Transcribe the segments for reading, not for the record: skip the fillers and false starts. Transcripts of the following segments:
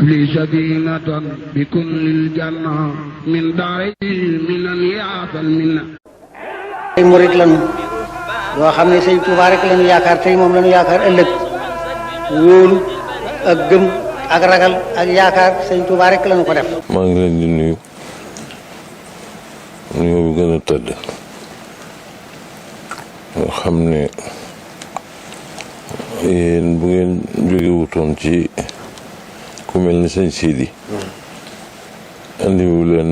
li sadinatan bi kullil janna min daari minan yaatal minna. ay murit lañu yoo xam ne sëñ Tuubaa rek lañu yaakaar tey moom lañu yaakaar ëllëg wóolu ak gëm ak ragal ak yaakaar sëñ Tuubaa rek lañu ko def. maa ngi leen di nuyu nuyoo bu gën a tëdd nga xam ne yéen bu ngeen jóge wutoon ci ku mel ni sëñ Sidi andiwu leen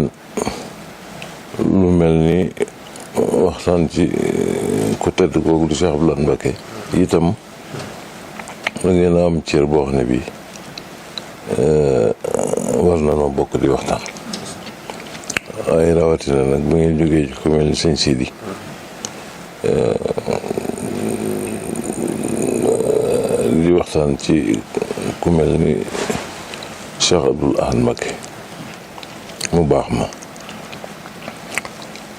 lu mel ni waxtaan ci ku tedd kooku di Cheikh Abdoulaye Mbacké itam da ngeen a am cër boo xam ne bii war na noo bokk di waxtaan waaye rawatina nag bu ngeen jógee ci ku mel ni sëñ Sidi di waxtaan ci ku mel ni Cheikh Abdoulaye Mbacké mu baax ma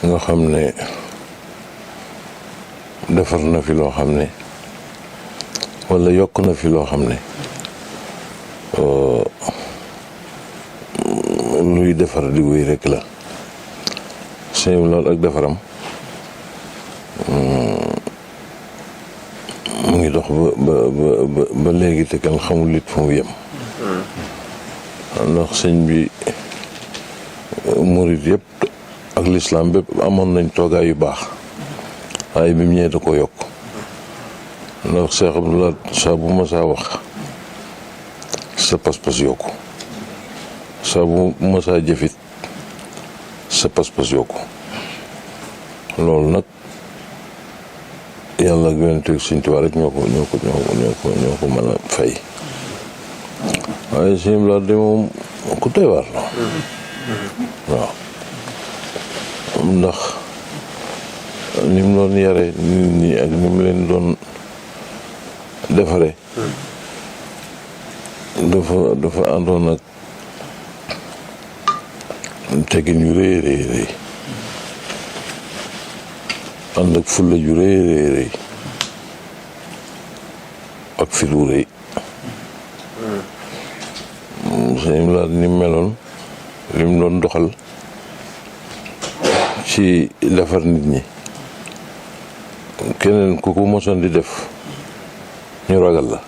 nga xam ne defar na fi loo xam ne walla yokk na fi loo xam ne luy defar di wéy rekk la sëñ lool ak defaram mu ngi dox ba léegi te kenn xamul it fu mu yem ndax sëñ bi murit yëpp ak lislaam bépp amoon nañ toogaay yu baax waaye bi mu ñëwee da ko yokk ndax Cheikh Abdoulaye saa bu ma saa wax sa pas-pas yokku saa bu ma saa jëfit sa pas-pas yokku loolu nag yàlla ak yonent ak Sëñ Tuubaa rek ñoo ko mën a fay waaye Sëñ Abdoulaye de moom ku doy waar la waaw ndax ni mu doon yare nit ñi ak ni mu leen doon defare dafa àndoon ak teggin yu rëy rëy rëy ànd ak fulla ju rëy rëy rëy ak fit wu rëy sëñ la ni meloon li mu doon doxal ci defar nit ñi keneen ku ko mosoon di def ñu ragal la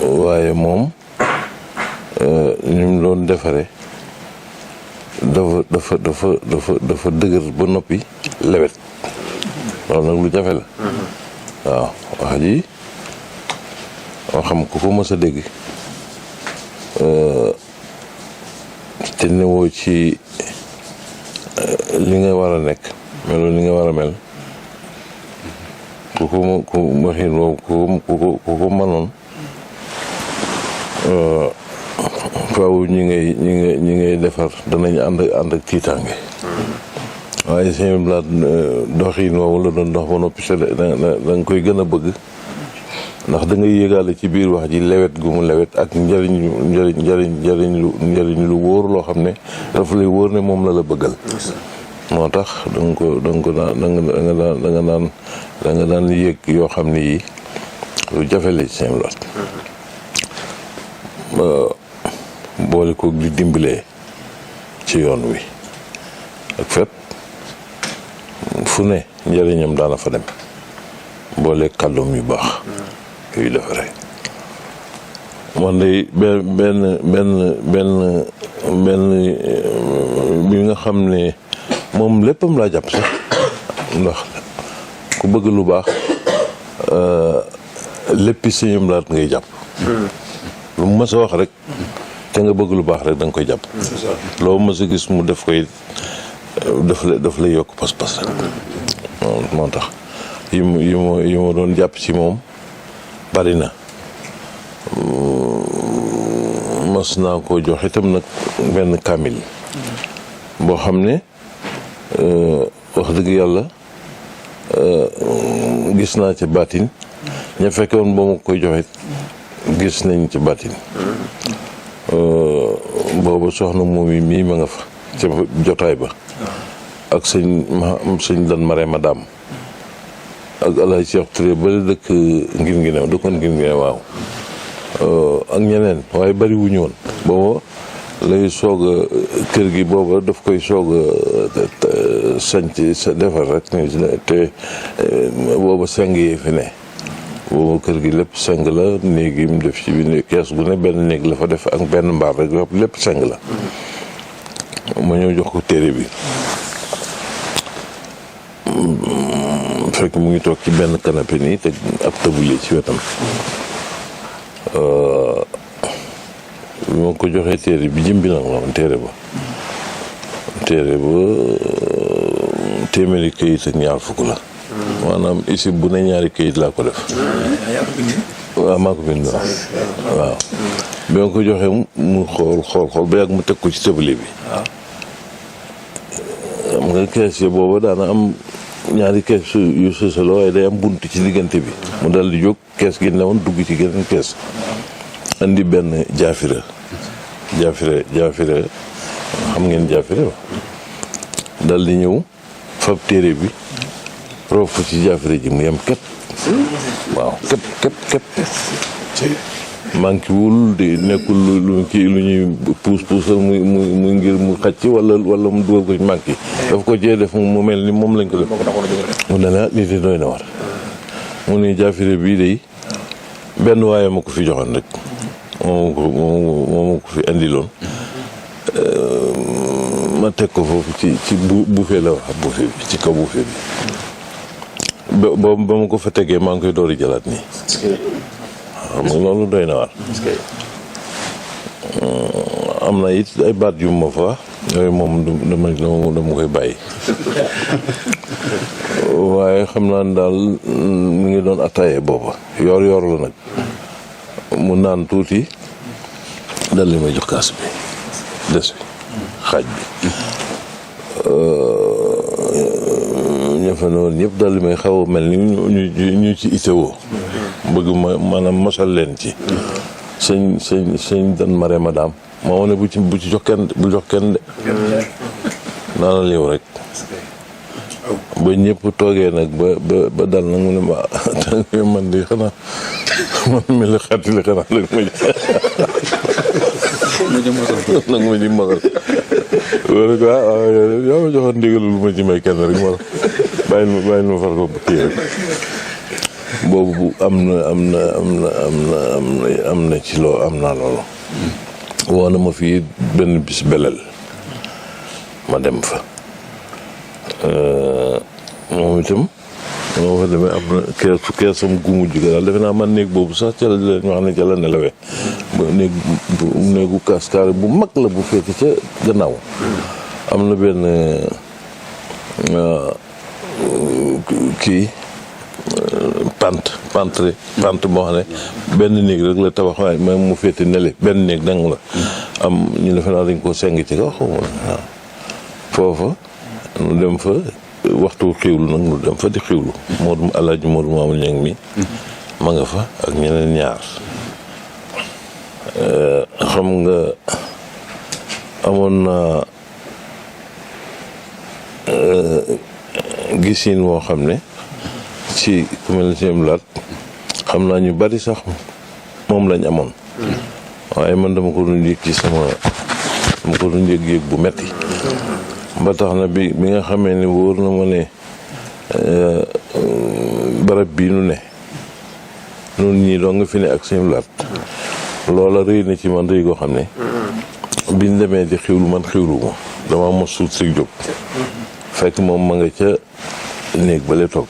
waaye moom ni mu doon defare dafa dëgër ba noppi lewet loolu nag lu jafe la waaw wax ji moo xam ku ko mos a dégg te newoo ci li nga war a nekk meloo li nga war a mel ku waxin woowu ku ko mënoon faaw ñi ngay defar danañ ànd ak tiitaange waaye sëñ bi doxin woowu la doon dox ba noppi da nga koy gën a bëgg ndax da ngay yëgaale ci biir wax ji lewet gu mu lewet ak njëriñ lu wóor loo xam ne dafa lay wóor ne moom la la bëggal moo tax da nga daan yëg yoo xam ne yi lu jafe la ci seen lot boole ko di dimbalee ci yoon wi ak fépp fu ne njëriñam daana fa dem boole kàddoom yu baax yuy defaree man de benn bi nga xam ne moom léppam laa jàpp sax ndax ku bëgg lu baax léppi sëñam laat ngay jàpp lu mu mës a wax rek te nga bëgg lu baax rek da nga koy jàpp loo mës a gis mu def koy daf lay yokk pas-pas rek moo tax yi ma doon jàpp ci moom bari na mas naa ko jox itam nag benn kaamil boo xam ne wax dëgg yàlla gis naa ca baatin ña fekke woon ba ma koy joxit gis nañ ci baatin booba soxna moom yi mii ma nga fa ca jotaay ba ak sëñ dan mare madame ak Alaaji Cheikh Touré ba dëkk ngir ngi new dëkkoon ngir ngi new waaw ak ñeneen waaye bari wuñu woon booba lay soog a kër gi booba daf koy soog a sanc sa defar rek te booba seng yi fi ne booba kër gi lépp seng la néeg yi mu def ci biir kees gu ne benn néeg la fa def ak benn mbaar rek lépp seng la ma ñëw jox ko téere bi fekk mu ngi toog ci benn canapé nii te ab tabulier ci wetam bi ma ko joxee téere bi jëmbi nag la woon téere ba téeméeri këyit ak ñaar fukk la maanaam isib bu ne ñaari këyit laa ko def waaw maa ko bind waaw bi ma ko joxee mu xool ba yàgg mu teg ko ci tabulier bi xam nga kees yi booba daana am ñaari kees yu sësaloo waaye day am bunt ci diggante bi mu dal di jóg kees gi ne woon dugg ci geneen kees andi benn jaafira xam ngeen jaafira dal di ñëw fab téere bi rof ci jaafira ji mu yem képp waaw képp manqué wul di nekkul lu ñuy puus muy ngir mu xacc wala mu dugal ko ci manqué daf ko cee def mu mel ni moom lañ ko def mu ne la lii de doy na war mu ne jaafire bii de benn waaye ma ko fi joxoon rek moo ma ko fi indiloon ma teg ko foofu ci buufee la wax buufee bi ci kaw buufee bi ba ma ko fa tegee maa ngi koy door a jëlaat nii xam nga loolu doy na waar am na it ay baat yu ma fa yooyu moom dama koy bàyyi waaye xam naa daal mu ngi doon attaaye booba yor la nag mu naan tuuti dal li may jox kaas bi des bi xaaj bi ñëfa ne woon ñëpp dal li may xaw a mel ni ñu ci itewoo bëgg maanaam mosal leen ci sëñ dan mare madame moo ne bu ci jox kenn de naanal yow rek ba ñëpp toogee nag ba dal nag mu ne ma man di xanaa man mi la xettali xanaa nag ma ji mosal wala quoi yaa ma joxoon ndigalul lu ma ci may kenn rek moo bàyyil ma far ko kii rek boobu am na ci loo am naa loolu woo na ma fii benn bis belel ma dem fa moom itam moo fa demee am na keesam gu mujj ga daal defe naa man néeg boobu sax ca la leen wax ne ca la nelawee néegu kaskaare bu mag la bu féete ca gannaaw am na benn kii pant boo xam ne benn néeg rek la tabax waaye même mu féete nele benn néeg dang la am ñu defe naa dañ ko seng ci kaw xaw waaw foofa nu dem fa waxtu xiwlu nag nu dem fa di xiwlu Alaaji Moodu Maamul Ñaŋ mi ma nga fa ak ñeneen ñaar xam nga amoon na gisin woo xam ne ci ku mel ne seen laat xam naa ñu bari sax moom lañ amoon waaye man dama ko doon yëg ci dama ko doon yëg bu metti ba tax na bi nga xamee ne wóor na ma ne barab bii nu ne nun ñii doo nga fi ne ak seen laat loola rëy na ci man rëy goo xam ne biñ demee di xiwlu man xiwlu ma dama mos suut si jóg fekk moom ma nga ca néeg bale toog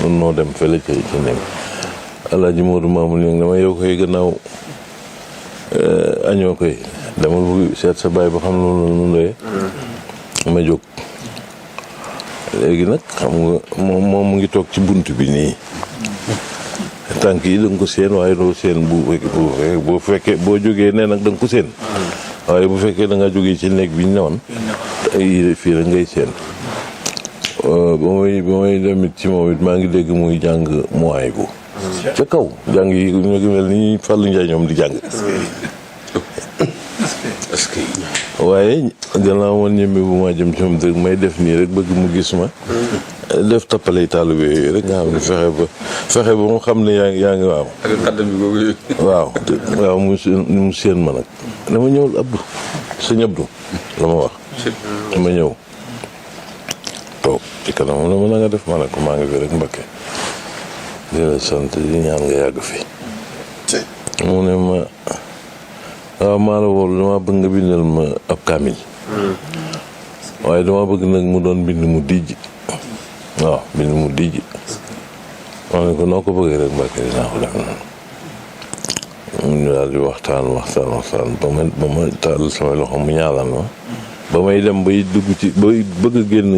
nun noo dem fële ca néeg Alaaji Moodu Maamul Ñaŋ dama yow koy gannaaw añoo koy dama bëgg seet sa baay ba xam loolu nu doyee ma jóg léegi nag xam nga moom mu ngi toog ci bunt bi nii tànk yi da nga ko seen waaye doo seen bu fekkee boo jógee nee nag da nga ko seen waaye bu fekkee da nga jógee ci néeg bi ñu newoon ay fii rek ngay seen ba may demit ci moom it maa ngi dégg muy jàng mooy bu ca kaw jàng yi ñu ngi mel ni Fallou Ndiaye ñoom di jàng waaye gannaaw man ñembe bu ma jëm ci moom rek may def nii rek bëgg mu gis ma def tappale taalibe yooyu rek nga xam ne fexe ba mu xam ne yaa ngi waaw. ak xaddam bi boobu. waaw mu séen ma nag dama ñëwul Abdou sëñ Abdou la ma wax. dama ñëw toog ci kanam mu ne ma nga def ma ne ko maa ngi fi rek Mbakke di la sant di ñaan nga yàgg fi. mu ne ma waaw maa la wóolu dama bëgg nga bindal ma ab kaamil. waaye dama bëgg nag mu doon bind mu dijj. waaw bind mu dijj. ma ne ko noo ko bëggee rek Mbàkke dinaa ko def noonu. ñu daal di waxtaan ba ma taal sama loxo mu ñaalaan ma. ba may dem bay dugg ci bay bëgg a génn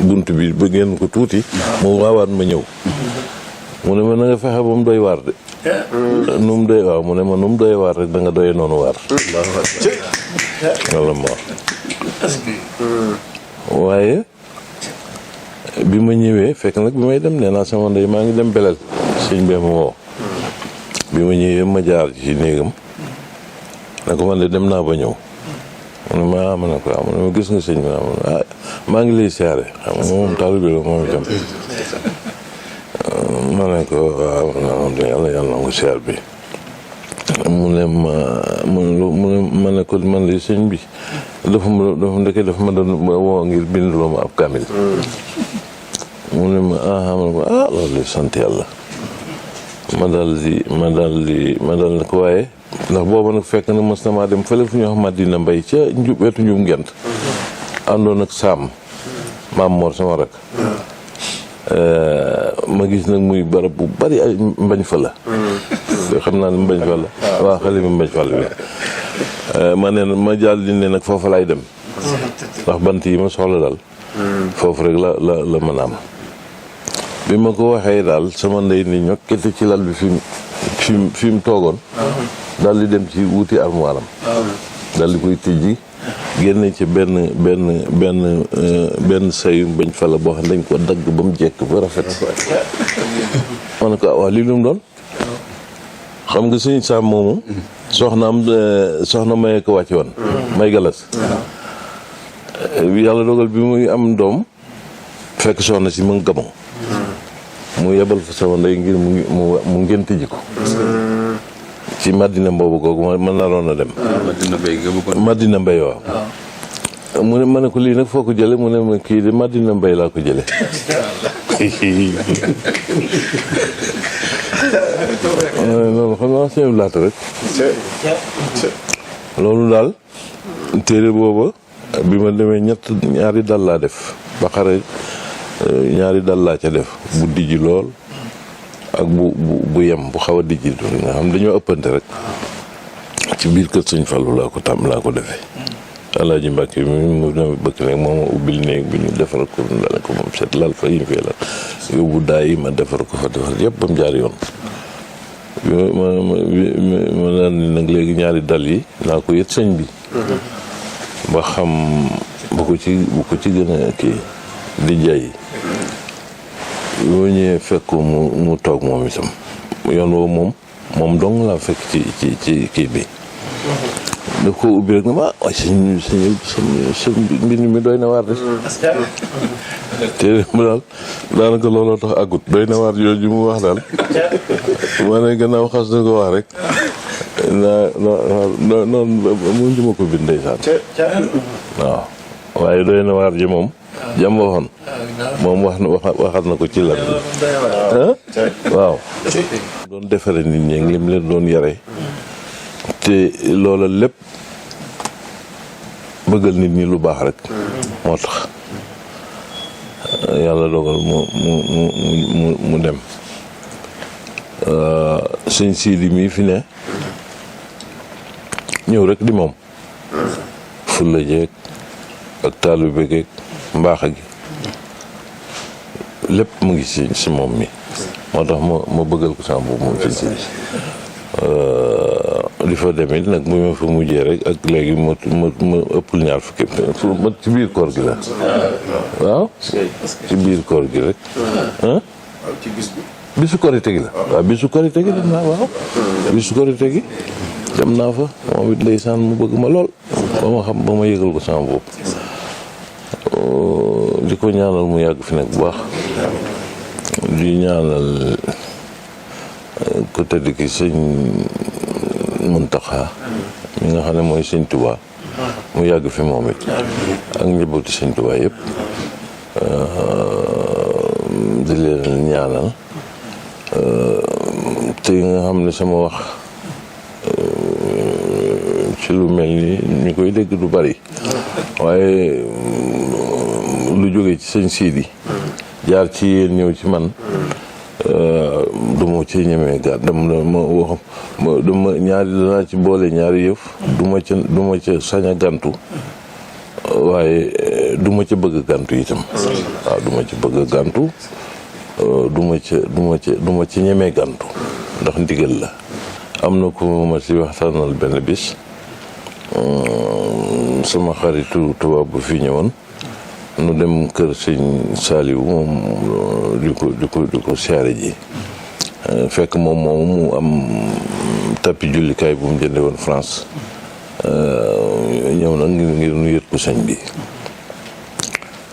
bunt bi ba génn ko tuuti. mu waawaat ma ñëw. mu ne ma na nga fexe ba mu doy waar de. nu mu doy waaw mu ne ma nu mu doy waar rek da nga doyee noonu waar. walla ma waaye bi ma ñëwee fekk nag bi may dem nee naa sama ndey maa ngi dem belel sëñ bee ma woo. bi ma ñëwee ma jaar ci néegam ne ko man de dem naa ba ñëw. mu ne ma ne ko mu ne ma gis nga sëñ bi maa ngi lay siyaare xam nga moom taalibe la moom itam. ma ne ko waaw yàlla na ko siyaar bi. mu ne ma ne ko man de sëñ bi dafa ma doon woo ngir binduloo ma ab kaamil. mu ne ma ma ne ko loolu sant yàlla. ma dal ko waaye ndax booba nag fekk na mos na maa dem fële fu ñuy wax Madina Mbay ca wetu njum ngent àndoon ak Saam Maam Mor sama rak ma gis nag muy barab bu bari ay mbañ fa la. xam naa ne mbañ fa la. waaw xale bi mbañ fa la bi. ma jàll di ne nag foofa laay dem. ndax bant yi ma soxla daal. foofu rek la mën a am. bi ma ko waxee daal sama ndey ni ñokkete ci lal bi fi mu toogoon. daal di dem ci wuti armoire am. daal di koy tijji. génne ci benn sayu bañ fa la boo xam dañ ko dagg ba mu jekk ba rafet. ma ne ko waaw lii lu mu doon. xam nga suñu saam moomu. soxna Maye ko wàcce woon. May Galas. yàlla dogal bi muy am doom. fekk soxna si mu ngi Gabon. mu yebal fa sama ndey ngir mu ngénte ji ko. ci Madina boobu kooku ma naroon a dem. Madina Mbay waaw. mu ne ma ne ko lii nag foo ko jële mu ne ma kii de Madina Mbay laa ko jële. loolu xam naa seen laata rek. loolu daal téere booba bi ma demee ñaari dal laa def ba xare ñaari dal laa ca def bu dijji lool ak bu yem bu xaw a dijji nga xam dañoo ëppante rek ci biir kër Sëñ Fallu laa ko defee. Alaaji Mbàkke mu bëgg nag moom ubbil néeg bi ñu defar ko dana ko moom set lal fa yi ñu fee la yóbbu daay yi ma defar ko fa defar yëpp ba mu jaar yoon. ma daan ni nag léegi ñaari dal yi naa ko yët sëñ bi. ba xam bu ko ci gën a kii di jaay. yoo ñëwee fekk mu toog moom itam yoon woowu moom dong laa fekk ci kii bi. daf ko ubbi rek na ma waaye sëñ mbind mi doy na waar de. te mu daal daanaka looloo tax àggut doy na waar jooju mu wax daal. ma ne gannaaw xas na ko wax rek. noonu mu juma ko bind ndeysaan. waaw waaye doy na waar ji moom. jam waxoon moom waxat na ko ci lan waaw. doon defare nit ñi ngi leen doon yare. te loola lépp bëggal nit ñi lu baax rek moo tax yàlla dogal mu dem. sëñ Sidi mii fi ne ñëw rek di moom fulla jeeg ak taalibe geeg mbaax gi lépp mu ngi si moom mi moo tax ma bëggal ko sama boobu moom sëñ Sidi. li fa demee nag bu ma fa mujjee rek ak léegi ma ëppul ñaar fukki ma ci biir koor gi la. waaw ci biir koor gi rek. bisu korite gi la. waaw bisu korite gi dem naa waaw. bisu korite gi dem naa fa moom it ndeysaan mu bëgg ma lool ba ma yëgal ko sama bopp. li di ko ñaanal mu yàgg fi nag bu baax di ñaanal ko tëdd ki sëñ Muntaxa mi nga xam ne mooy sëñ Tuubaa mu yàgg fi moom it ak njabootu sëñ Tuubaa yëpp di leen ñaanal te nga xam ne sama wax ci lu mel ni ñu koy dégg du bari waaye lu jóge ci sëñ Sidi jaar ci yéen ñëw ci man du ma ci ñemee gàtt dama ñaari danaa ci boole ñaari yëf du ma ca sañ a gàntu waaye du ma ca bëgg a gàntu itam waaw du ma ca bëgg a gàntu du ma ci ñemee gàntu ndax ndigal la am na ko ma ci waxtaanal benn bis sama xaritu tubaab bu fi ñëwoon nu dem kër sëñ Saliou moom di ko siyaare ji fekk moom mu am tapis jullikaay bu mu jënde woon France ñëw nag ngir nu yët ko sëñ bi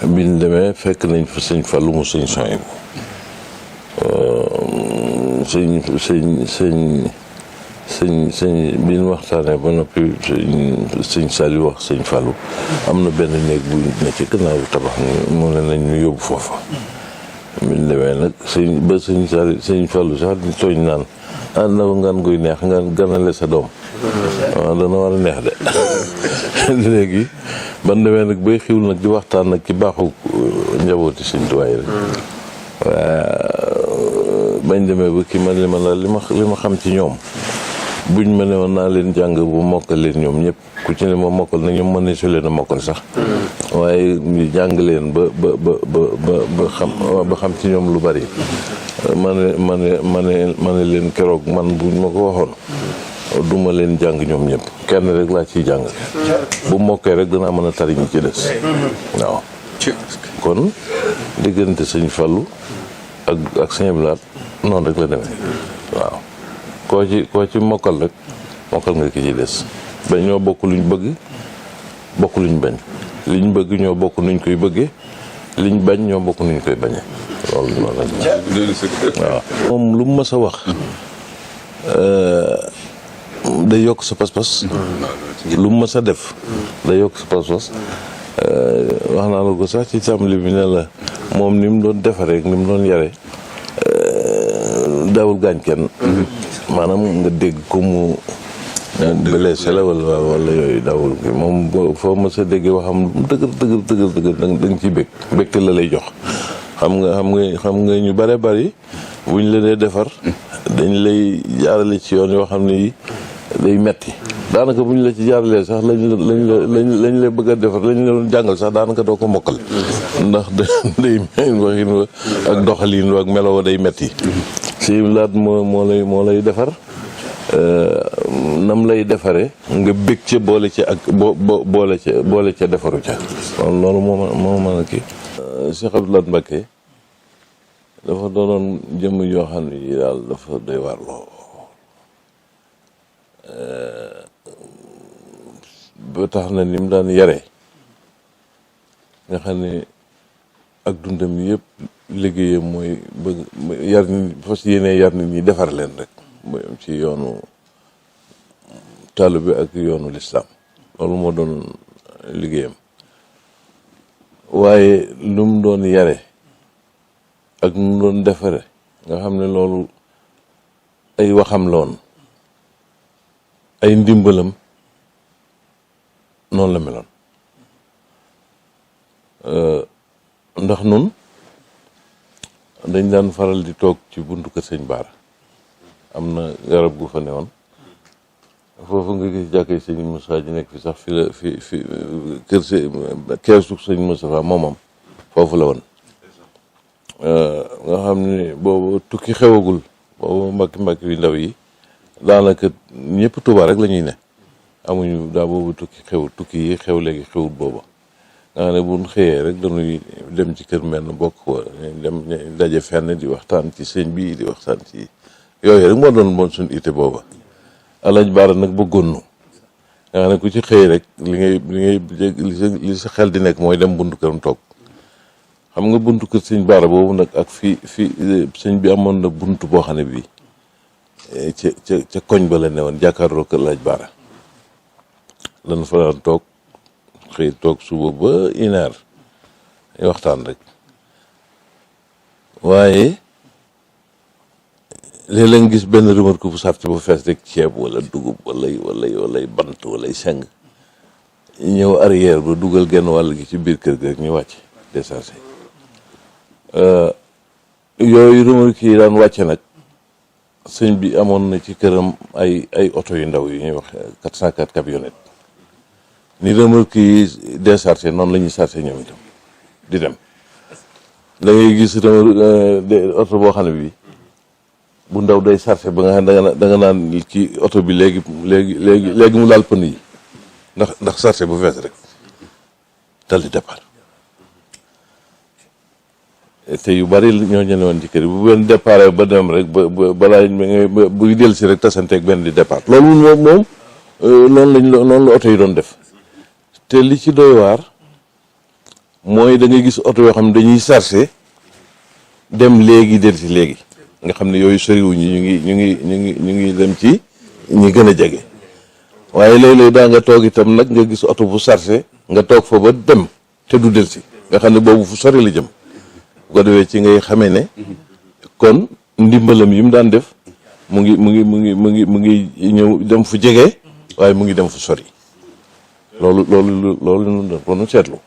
biñ demee fekk nañ fa sëñ Fallou mu sëñ Sohaybu sëñ bi ñu waxtaanee ba noppi sëñ Saliou wax sëñ Fallou am na benn néeg bu ne ci gannaaw tabax ni mu ne nañ ñu yóbbu foofa biñ demee nag sëñ Fallou sax di tooñ naan na ngaan guy neex nga ganale sa doom waaw dana war a neex de léegi ban demee nag bay xiwul nag di waxtaan nag ci baaxu njabooti sëñ Tuubaa rek bañ demee ba kii man li ma xam ci ñoom buñ ma ne woon naa leen jàng bu mokkal leen ñoom ñëpp ku ci ne ma mokkal na ñoom mën ne su leen a mokkal sax waaye ñu jàng leen ba xam ci ñoom lu bari ma ne leen keroog man buñ ma ko waxoon duma leen jàng ñoom ñëpp kenn rek laa ciy jàng bu mokkee rek danaa mën a tari ñi ci des waaw kon diggante sëñ Fallou ak sëñ Blaat noonu rek la demee waaw koo ci mokkal rek mokkal nga ki ci des ba ñoo bokk luñ bëgg bokk luñ bañ liñ bëgg ñoo bokk nuñ koy bëggee liñ bañ ñoo bokk nuñ koy bañee loolu noonu la waaw moom lu mu mës a wax day yokk sa pas-pas lu mu mës a def day yokk sa pas-pas wax naa la ko sax ci tàmbali bi ne la moom ni mu doon defaree ni mu doon yare daawul gaañ kenn maanaam nga dégg ko mu blessé la wala yooyu daawul ki moom foo ma sa déggee waxam dëgër da nga ciy bégte la lay jox xam nga ñu bare bari buñ la dee defar dañ lay jaarale ci yoon yoo xam ne day metti daanaka buñ la ci jaaralee sax lañ lay bëgg a defar lañ la doon jàngal sax daanaka doo ko mokkal ndax day waxin wa ak doxalin wa ak melo wa day metti si laat moo lay defar nam lay defare nga bég ca boole ca ak boole ca defaru ca loolu moo mën a kii Cheikh Abdou Lahad Mbacké dafa doonoon jëmm yoo xam ne yi daal dafa doy waar loo ba tax na ni mu daan yare nga xam ne ak dundam yëpp liggéeyam mooy bëgg yar nit fas yéene yar nit ñi defar leen rek mooy am ci yoonu taalibe bi ak yoonu lislaam loolu moo doon liggéeyam waaye lu mu doon yare ak nu mu doon defare nga xam ne loolu ay waxam la woon ay ndimbalam noonu la meloon ndax nun dañ daan faral di toog ci buntu kër sëñ Baara am na garab gu fa newoon foofu nga gis jàkkee sëñ Moussa ji nekk fi sax fi kër keesu sëñ Moussa fa moomam foofu la woon nga xam ne boobu tukki xewagul boobu mbakki yu ndaw yi daanaka ñëpp Tuubaa rek la ñuy ne amuñu daa boobu tukki yi xew léegi xewut booba nga xam ne buñ xëyee rek dañuy dem ci kër menn bokk ko dem daje fenn di waxtaan ci sëñ bi di waxtaan ci yooyu rek moo doon suñ ité booba Alaaji Baara nag bëggoon nu nga xam ne ku ci xëy rek li sa xel di nekk mooy dem buntu këram toog xam nga buntu kër sëñ Baara boobu nag ak fii sëñ bi amoon na buntu boo xam ne bii ca koñ ba la ne woon jàkkaarloo kër laaj Baara lan fa daan toog xëy toog suba ba 1 heure waxtaan rek waaye léeg-léeg nga gis benn remorque bu sàrt ba fees rek ceeb wala dugub walay bant walay seng ñëw arrière ba dugal genn wàll gi ci biir kër gi rek ñu wàcc déchargé yooyu remorque yi daan wàcce nag sëñ bi amoon na ci këram ay oto yu ndaw yu ñuy wax 404 camionnette ni remorque yi déchargé noonu la ñuy chargé ñoom itam di dem da ngay gis oto boo xam ne bi bu ndaw day chargé ba nga xam da nga naan ci oto bi léegi mu laal pën yi ndax chargé bu fees rek dal di départ te yu bari ñoo ñene woon ci kër bu benn départ ba dem rek balaa buy dellu si rek tasanteeg benn di départ loolu moom noonu la oto yi doon def te li ci doy waar mooy da ngay gis oto yoo xam ne dañuy chargé dem léegi dellu si léegi nga xam ne yooyu soriwuñu ñu ngi dem ci ñi gën a jege waaye léeg-léeg daa nga toog itam nag nga gis oto bu chargé nga toog fa ba dem te du dellu si nga xam ne boobu fu sori la jëm bu ko defee ci ngay xamee ne kon ndimbalam yi mu daan def mu ngi ñëw dem fu jege waaye mu ngi dem fu sori loolu nu seetlu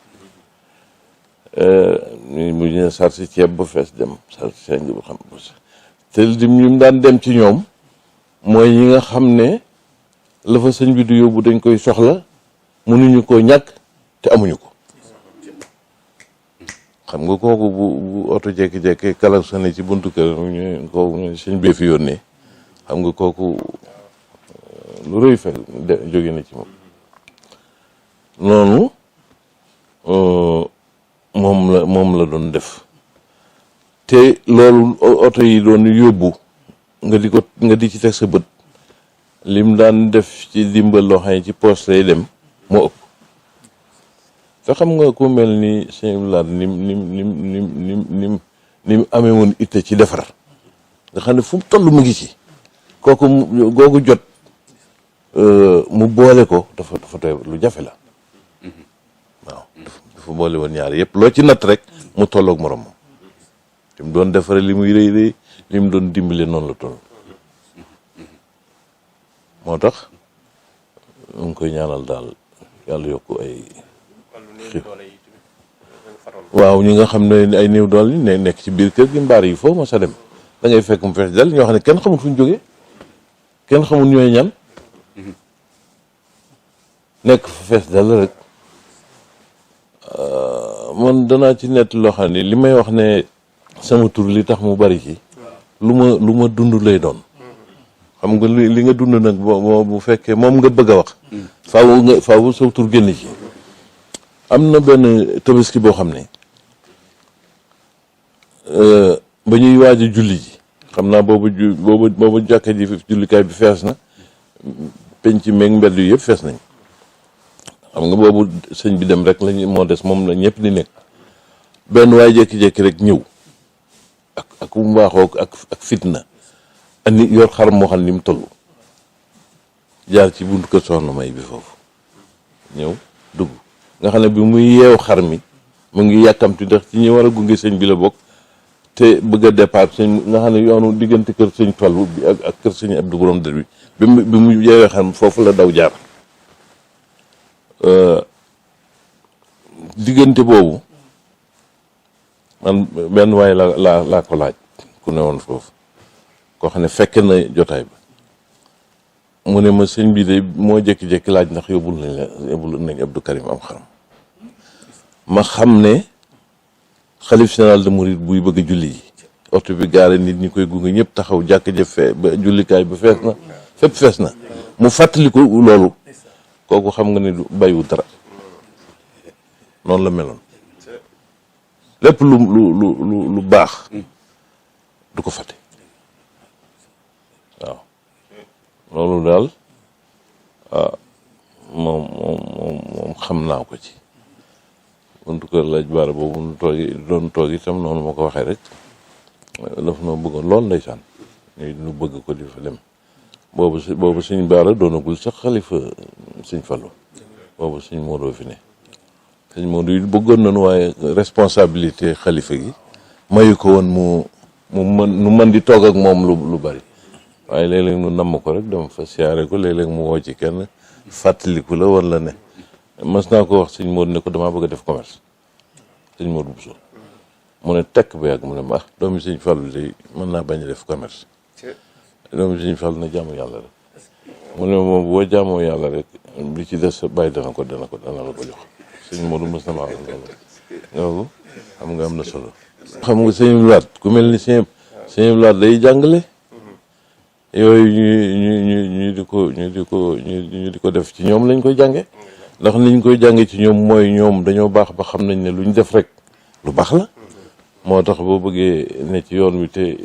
mu ñu sarsi ceeb ba fees dem sarsi seng ba xam te dim ñu daan dem ci ñoom mooy ñi nga xam ne la fa sëñ bi du yóbbu dañ koy soxla mënuñu ko ñàkk te amuñu ko xam nga kooku bu oto jekki-jekki kala sone ci buntu kër kooku sëñ bee fi yónnee xam nga kooku lu rëy fekk jóge na ci moom noonu moom la doon def te loolu oto yi doon yóbbu nga di ci teg sa bët lim daan def ci dimbal loo xam ne ci poste lay dem moo ëpp te xam nga ku mel ni sëñ Laat nim amee woon itte ci defar nga xam ne fu mu toll mu ngi ci kooku googu jot mu boole ko dafa doy lu jafe la waaw dafa boole woon ñaar yëpp loo ci natt rek mu tolloog morom moom li mu doon defare li muy rëy li mu doon dimbale noonu la toll moo tax mu ngi koy ñaanal daal yàlla yokk ay waaw ñi nga xam ne ay néew doole yi nekk ci biir kër gi mbaar yi foofu ma sa dem da ngay fekk mu fees dal ñoo xam ne kenn xamul fu ñu jógee kenn xamul ñooy ñan nekk fa fees dal rek man danaa ci nett loo xam ne li may wax ne sama tur li tax mu bari ci lu ma dund lay doon xam nga li nga dund nag bu fekkee moom nga bëgg a wax faaw sa tur génn ci am na benn tabaski boo xam ne ba ñuy waaj a julli ji xam naa boobu jàkka ji jullikaay bi fees na penc meeg mbedd yu yëpp fees nañ xam nga boobu sëñ bi dem rek lañu moo des moom la ñëpp di nekk benn waay jékki-jékki rek ñëw ak bu mbaaxoo ak fitna andi yor xar moo xam ni mu toll jaar ci buntu kër soxna May bi foofu ñëw dugg nga xam ne bi muy yeew xar mi mu ngi yàkkamti ndax ci ñi war a gunge sëñ bi la bokk te bëgg a départ sëñ nga xam ne yoonu diggante kër sëñ Fallu bi ak kër sëñ Abdou Borom dër bi bi mu yeewee xar mi foofu la daw jaar diggante boobu man benn waay laa ko laaj ku ne woon foofu koo xam ne fekk na jotaay ba mu ne ma sëñ bi de moo jékki-jékki laaj ndax yóbbul nañ Abdou Karim am xaram ma xam ne xalif général de Mouride buy bëgg a julli ji oto bi gaare nit ñi koy gunge ñëpp taxaw jàkk jëf fee ba jullikaay ba fees na fépp fees na mu fàttaliku loolu kooku xam nga ne du bàyyiwu dara noonu la meloon lépp lu baax du ko fàtte waaw loolu daal moom xam naa ko ci buntu kër laaj baara boobu nu doon toog itam noonu ma ko waxee rek daf noo bëggoon lool ndeysaan ñu bëgg ko di fa dem boobu sëñ baara doonagul sax xalifa sëñ Fallu boobu sëñ Modou fi ne sëñ Modou yi bëggoon nañu waaye responsabilité xalifa gi mayu ko woon mu mën di toog ak moom lu bari waaye léeg-léeg nu namm ko rek dama fa siyaare ko léeg-léeg mu woo ci kenn fàttaliku la wala ne mas naa ko wax sëñ Modou ne ko damaa bëgg a def commerce sëñ Modou Bousso mu ne tekk ba yàgg mu ne ma doomi sëñ Fallu de mën naa bañ a def commerce doomi sëñ Fallu na jaamu yàlla rek mu ne moom boo jaamoo yàlla rek li ci des bàyyi dana la ko jox sëñ Modou mës na ma wax loolu xam nga am na solo xam nga sëñ Blaat ku mel ni sëñ Blaat day jàngale yooyu ñu di ko def ci ñoom lañ koy jànge ndax niñ koy jànge ci ñoom mooy ñoom dañoo baax ba xam nañ ne luñ def rek lu baax la moo tax boo bëggee ne ci yoon wi te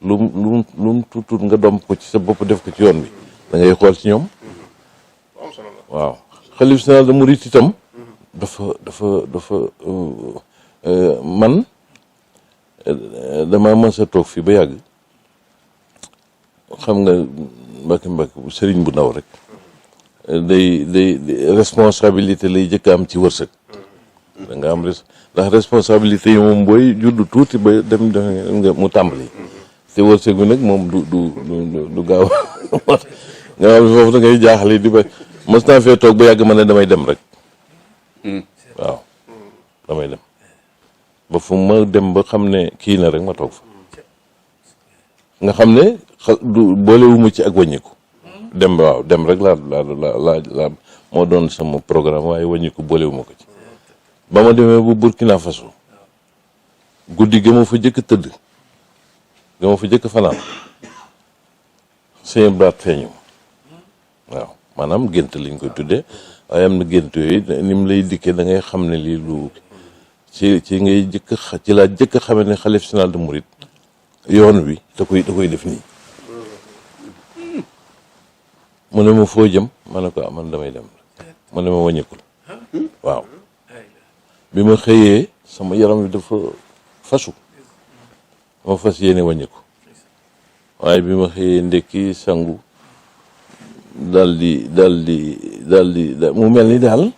lum tuut nga domp ko ci sa bopp def ko ci yoon wi da ngay xool ci ñoom waaw xalif général de Mouride itam dafa man dama mën sa toog fii ba yàgg xam nga mbakki bu sëriñ bu ndaw rek day responsabilité lay jëkk am ci wërsëg da nga am ndax responsabilité yi moom booy juddu tuuti ba dem nga mu tàmbali te wërsëg bi nag moom du gaaw nga xam ne foofu da ngay jaaxle di ba mos naa fee toog ba yàgg ma ne damay dem rek waaw damay dem ba fu ma dem ba xam ne kii na rek ma toog fa nga xam ne boolewuma ci ak wàññiku dem waaw dem rek laa moo doon sama programme waaye wàññiku boolewuma ko ci ba ma demee bu Burkina Faso guddi ga ma fa jëkk tëdd ga ma fa jëkk fanaan sëñ Blaat feeñu waaw maanaam gént lañ koy tuddee waaye am na gént yooyu ni mu lay dikkee da ngay xam ne lii lu ci ngay ci laa jëkk xamee ne xalif général de Mouride yoon wi da koy def nii mu ne ma foo jëm ma ne ko man damay dem mu ne ma wàññikul waaw bi ma xëyee sama yaram wi dafa fasu ma fas yéene wàññiku waaye bi ma xëyee ndekki sangu dal di mu mel ni daal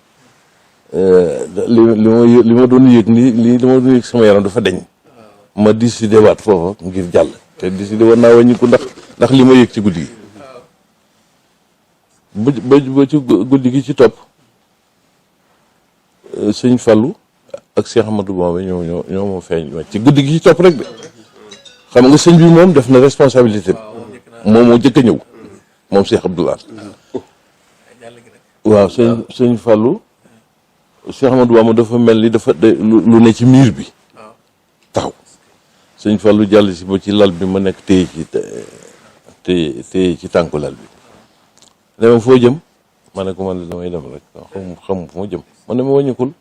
li ma doon yëg li ma doon yëg sama yaram dafa deñ ma décidé waat foofa ngir jàll te décidé woon naa wàññiku ndax li ma yëg ci guddi gi ba ci guddi gi ci topp sëñ Fallou ak Cheikh Amadou Bamba ñoo ma feeñ ci guddi gi ci topp rek de xam nga sëñ bi moom def na responsabilité moom moo jëkk a ñëw moom Cheikh Abdoulaye waaw sëñ Fallou Cheikh Amadou Bamba dafa mel ni dafa lu ne ci miir bi taxaw sëñ Fallou jàll si ba ci lal bi ma nekk téye ci tànku lal bi dama foo jëm ma ne ko man damay dem rek xam fu ma jëm ma ne ma wàññikul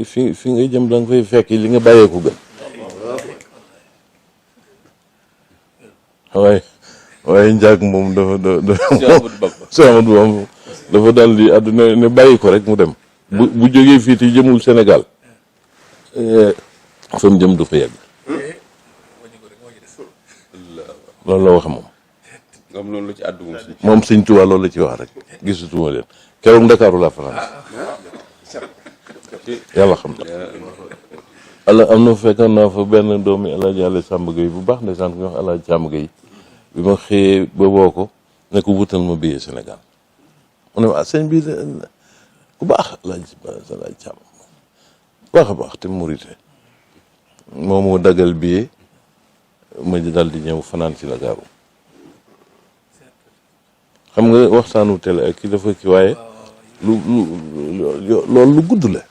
fi ngay jëm da nga fay fekk li nga bàyyeeku gën waaye njaag moom dafa daal di àdduna ne bàyyi ko rek mu dem bu jógee fii te jëmul Sénégal fa mu jëm du fa yegg loolu la wax moom moom sëñ Tuubaa loolu la ci wax rek gisutuma leen keroog Ndakaaru laa fanaan yàlla xam na am na fekkoon naa fa benn doomi Alaaji Àlla Sàmb Gay bu baax ndeysaan ku ñuy wax Alaaji Sàmb Gay bi ma xëyee ba woo ko ne ko wutal ma billet Sénégal mu ne ma sëñ bi ku baax Alaaji Sàmb baax a baax te murite moom moo daggal billet ma dal di ñëw fanaan ci Ndakaaru xam nga waxtaanu télé ak ki dafa ki waaye loolu lu gudd la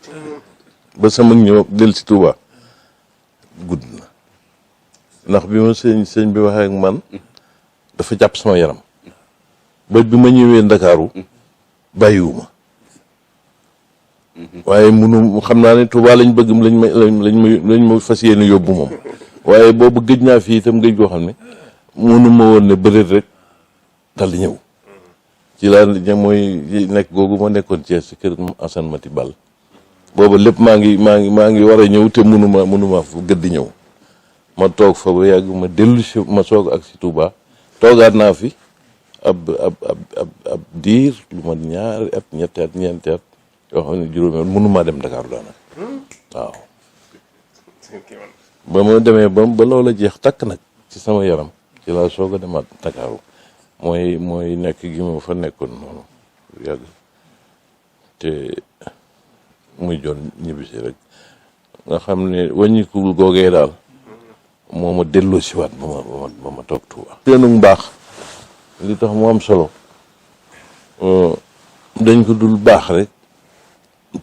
ba sama ñëw del si Touba gudd na ndax bi ma sëñ bi waxee ak man dafa jàpp sama yaram ba bi ma ñëwee Ndakaaru bàyyiwuma waaye munu xam naa ne Touba lañ bëgg lañ ma fas yéene yóbbu moom waaye boobu gëj naa fii itam gëj goo xam ne munu ma woon ne bëreet rek dal di ñëw ci laa mooy nekk googu ma nekkoon Thiès ci kër Assane Mati Ball booba lépp maa ngi war a ñëw te mënuma fu gëdd ñëw ma toog fa ba yàgg ma dellu si ma soog ak si Touba toogaat naa fi ab diir lu ma ñaari at ñetti at ñeenti at yoo xam ne juróomi at mënumaa dem Dakar daanaka waaw ba ma demee ba loola jeex takk nag ci sama yaram ci laa soog a demaat Dakar mooy nekk gi ma fa nekkoon noonu yàgg te muy joon ñibbisi rek nga xam ne wàññikul googee daal moo ma delloo si waat ba ma toog Tuuba seenu mbaax li tax mu am solo dañ ko dul baax rek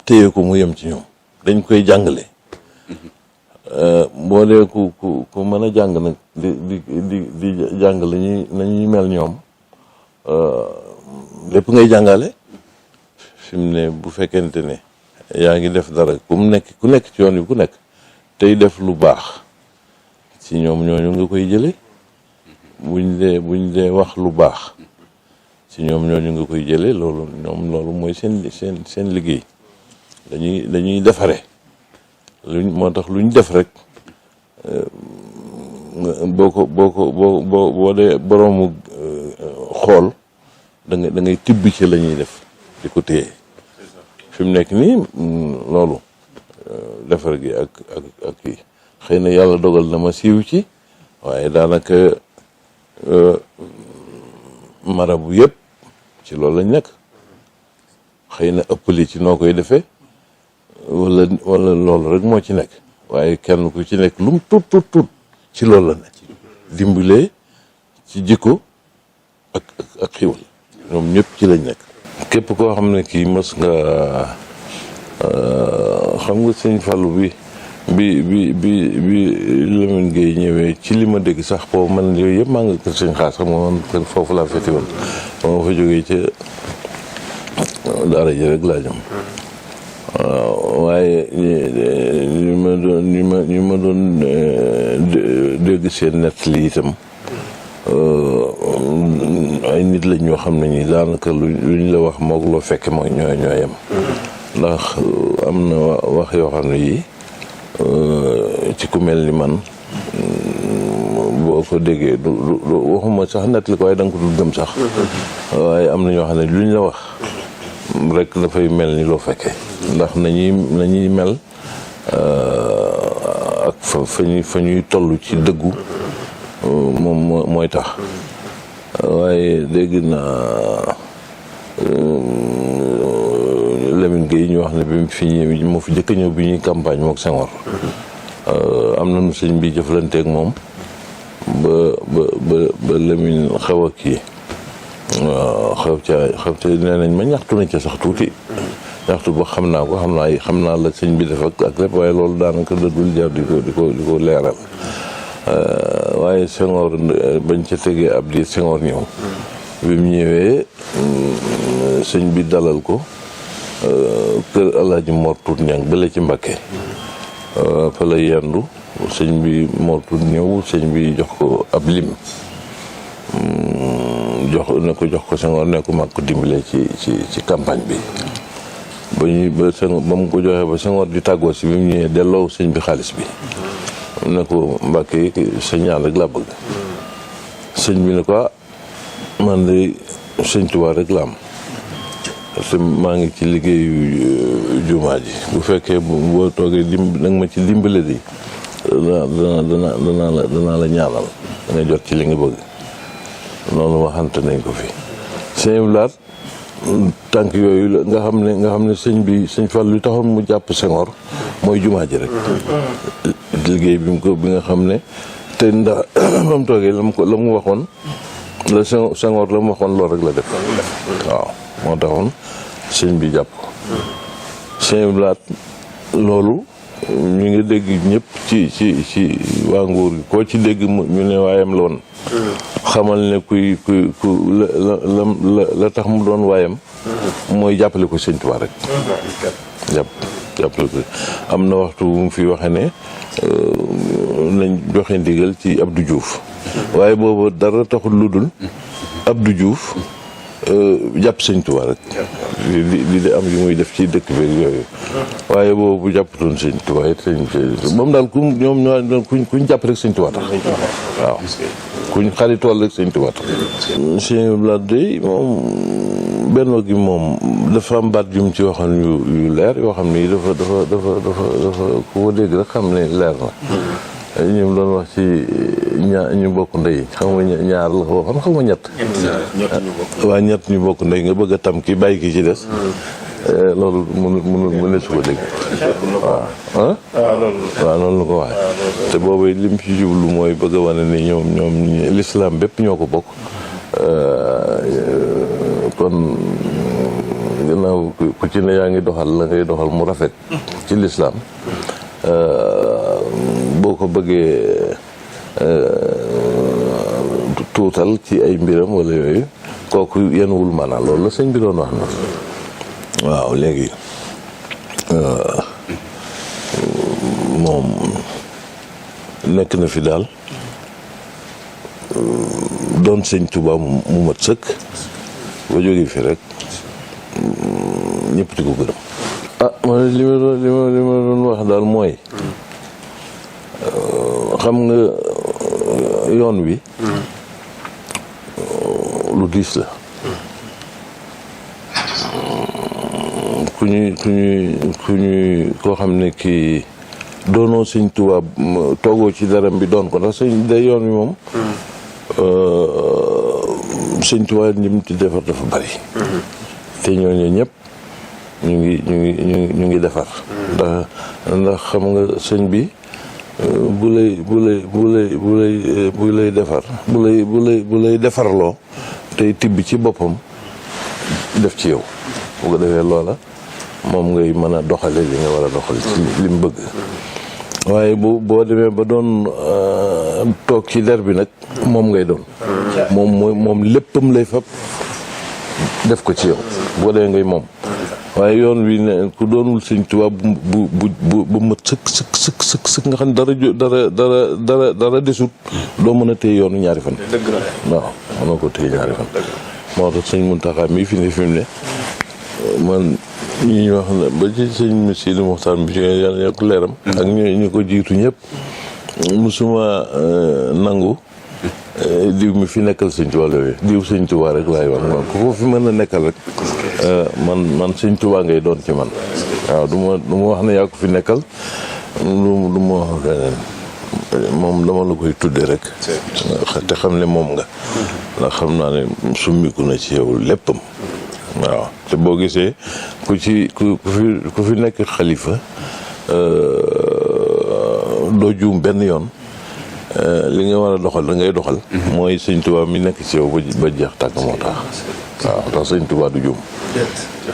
téye ko mu yem ci ñoom dañ koy jàngale boo dee ku mën a jàng nag di jàng lañuy mel ñoom lépp ngay jàngale fi mu ne bu fekkente ne yaa ngi def dara ku nekk ci yoon wi ku nekk tey def lu baax ci ñoom ñooñu nga koy jële buñ dee wax lu baax ci ñoom ñooñu nga koy jële loolu mooy seen liggéey dañuy defare moo tax luñ def rek boo dee boroomu xool da ngay tibb ci la ñuy def di ko téye fi mu nekk nii loolu defar gi ak kii xëy na yàlla dogal na ma siiw ci waaye daanaka marabu yëpp ci loolu lañ nekk xëy na ëppali ci noo koy defee wala loolu rek moo ci nekk waaye kenn ku ci nekk lum tuut ci loolu la nekk dimbalee ci jikko ak xiwal ñoom ñëpp ci lañ nekk képp koo xam ne kii mës nga xam nga sëñ Fallou bi Lamine Gueye ñëwee ci li ma dégg sax boobu man yooyu yëpp maa nga kër sëñ Xaas xam nga man kër foofu laa feti woon ba ma fa jógee ca daara ji rek laa jëm waaye ñu ma doon dégg seen nett li itam ay nit lañ ñoo xam ne ñi daanaka luñ la wax moog loo fekke mooy ñooyam ndax am na wax yoo xam ne yii ci ku mel ni man boo ko déggee waxuma sax nett li ko waaye da nga ko dul gëm sax waaye am na ñoo xam ne luñ la wax rek dafay mel ni loo fekkee ndax nañuy mel ak fa ñuy toll ci dëggu moom mooy tax waaye dégg naa Lamine Gueye ñu wax ne bi mu fi ñëw moo fi jëkk a ñëw bi ñuy campagne mook Senghor am na nu sëñ bi jëflanteeg moom ba Lamine xaw a kii waaw xaw ca nee nañ ma ñaxtu nañ ca sax tuuti ñaxtu ba xam naa la sëñ bi def ak lépp waaye loolu daanaka dëddul jar di ko leeral waaye Senghor bañ ca tegee ab diir Senghor ñëw bi mu ñëwee sëñ bi dalal ko kër Alaaji Mor Tuut Ñang bële ci Mbakke fa la yendu sëñ bi Mor Tuut ñëw sëñ bi jox ko ab lim jox ko Senghor ne ko mag ko dimbale ci campagne bi ba mu ko joxee ba Senghor di tàggoo si bi mu ñëwee delloo sëñ bi xaalis bi ne ko Mbàkke sa ñaan rek laa bëgg sëñ bi ne ko man de sëñ Tuubaa rek la am parce que maa ngi ci liggéeyu jumaa ji bu fekkee boo toogee da nga ma ci dimbale di danaa la ñaanal da nga jot ci li nga bëgg noonu waxante nañ ko fi sëñ Blaat tànk yooyu nga xam ne sëñ Fall lu taxoon mu jàpp Senghor mooy jumaa ji rek liggéey bi nga xam ne te ndax ba mu toogee la mu waxoon la Senghor la mu waxoon loolu rek la def waaw moo taxoon sëñ bi jàpp ko sëñ Blaat loolu ñu ngi dégg ñëpp ci waa nguur gi koo ci dégg ñu ne waayam la woon xamal ne ku la tax mu doon waayam mooy jàppale ko sëñ Tuubaa rek jàppale ko am na waxtu bu mu fi waxe ne nañ joxe ndigal ci Abdou Diouf waaye boobu dara taxul lu dul Abdou Diouf jàpp sëñ Tuubaa rek li di am yu muy def ci dëkk bi yooyu waaye boobu jàppatoon sëñ Tuubaa it moom daal kuñ jàpp rek sëñ Tuubaa tax waaw kuñ xaritool rek sëñ Tuubaa tax sëñ Blade moom benn gi moom dafa am baat yu mu ci waxoon yu leer yoo xam ni dafa ku ko dégg rek xam ne leer na ñu doon wax ci ñu bokk ndey xam nga ñaar la ko waxoon xam nga ñett waa ñett ñu bokk ndey nga bëgg a tam ki bàyyi ki ci des loolu mënu su ko dégg waaw waaw noonu la ko waxee te boobu lim ci jublu mooy bëgg a wane ni ñoom l'islam bépp ñoo ko bokk kon gannaaw ku ci ne yaa ngi doxal la ngay doxal mu rafet ci l'islam boo ko bëggee tuutal ci ay mbiram wala yooyu kooku yenuwul maanaam loolu la sëñ bi doon wax na waaw léegi moom nekk na fi daal doon sëñ Tuubaa mu mat sëkk ba jógee fi rek ñëpp di ko gërëm man li ma doon wax daal mooy xam nga yoon wi lu diis la ku ñuy koo xam ne kii doonoo sëñ Tuubaa toogoo ci daram bi doon ko ndax sëñ da yoon wi moom sëñ Tuubaa ñim ci defar dafa bari te ñooñu ñëpp ñu ngi defar ndax xam nga sëñ bi bu lay defar bu lay defarloo tey tibb ci boppam def ci yow bu ko defee loola moom ngay mën a doxale li nga war a doxal ci li mu bëgg waaye boo demee ba doon toog ci der bi nag moom ngay doon moom léppam lay fab def ko ci yow bu ko defee ngay moom waaye yoon wi ne ku doonul sëñ Tuubaa bu mat sëkk nga xam ne dara desut doo mën a téye yoonu ñaari fan waaw mënoo ko téye ñaari fan moo tax sëñ Muntaxa mii fi ne man ñi wax na ba ci sëñ Sidi Muxtaar bi ci yàlla yokk leeram ak ñu ko jiitu ñëpp musuma nangu diw mi fi nekkal sëñ Tuubaa la diw sëñ Tuubaa rek laay wax man ku ko fi mën a nekkal rek man sëñ Tuubaa ngay doon ci man waaw du ma wax ne yaa ko fi nekkal du ma wax leneen moom dama la koy tudde rek te xam ne moom nga ndax xam naa ne summiku na ci yow léppam waaw te boo gisee ku fi nekk xalifa doo juum benn yoon li nga war a doxal da ngay doxal mooy sëñ Tuubaa mi nekk ci yow ba jeex tàkk moo tax waaw ndax sëñ Tuubaa du juum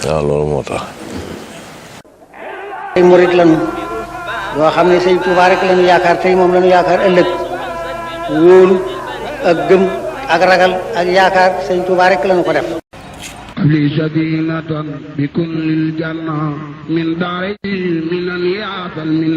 waaw loolu moo tax ay murit lañu yoo xam ne sëñ Tuubaa rek lañu yaakaar tey moom lañu yaakaar ëllëg wóolu ak gëm ak ragal ak yaakaar sëñ Tuubaa rek lañu ko def li sadinatan bi kun lil janna min daari minan yaatal min